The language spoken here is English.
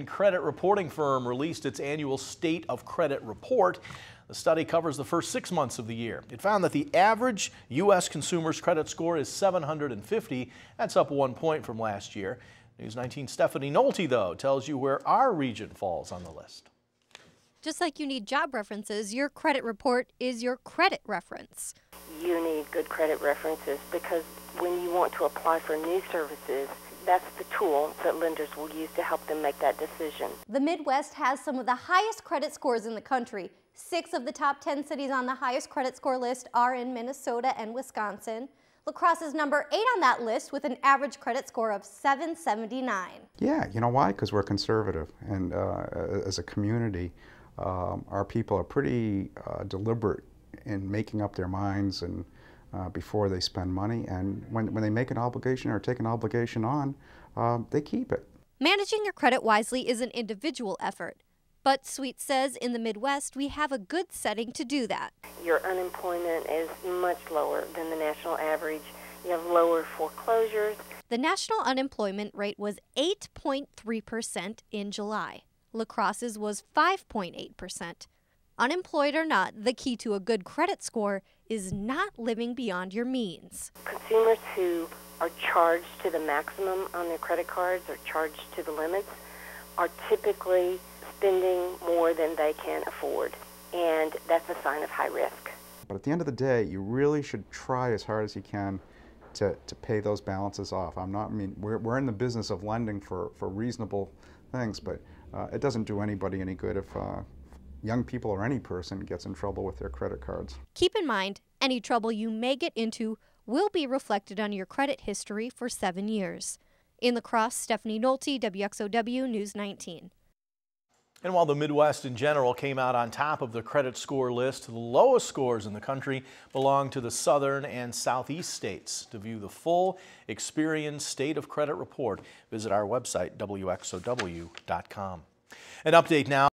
Credit reporting firm released its annual State of Credit report. The study covers the first 6 months of the year. It found that the average U.S. consumer's credit score is 750. That's up 1 point from last year. News 19 Steffani Nolte, though, tells you where our region falls on the list. Just like you need job references, your credit report is your credit reference. You need good credit references because when you want to apply for new services, that's the tool that lenders will use to help them make that decision. The Midwest has some of the highest credit scores in the country. 6 of the top 10 cities on the highest credit score list are in Minnesota and Wisconsin. La Crosse is number 8 on that list with an average credit score of 779. Yeah, you know why? Because we're conservative, and as a community, our people are pretty deliberate in making up their minds and before they spend money, and when they make an obligation or take an obligation on, they keep it. Managing your credit wisely is an individual effort, but Sweet says in the Midwest we have a good setting to do that. Your unemployment is much lower than the national average. You have lower foreclosures. The national unemployment rate was 8.3% in July. La Crosse's was 5.8%. Unemployed or not, the key to a good credit score is not living beyond your means. Consumers who are charged to the maximum on their credit cards or charged to the limits are typically spending more than they can afford, and that's a sign of high risk. But at the end of the day, you really should try as hard as you can to pay those balances off. We're in the business of lending for reasonable things, but it doesn't do anybody any good if young people or any person gets in trouble with their credit cards. Keep in mind, any trouble you may get into will be reflected on your credit history for 7 years. In La Crosse, Steffani Nolte, WXOW News 19. And while the Midwest in general came out on top of the credit score list, the lowest scores in the country belong to the southern and southeast states. To view the full Experian State of Credit report, visit our website, WXOW.com. An update now.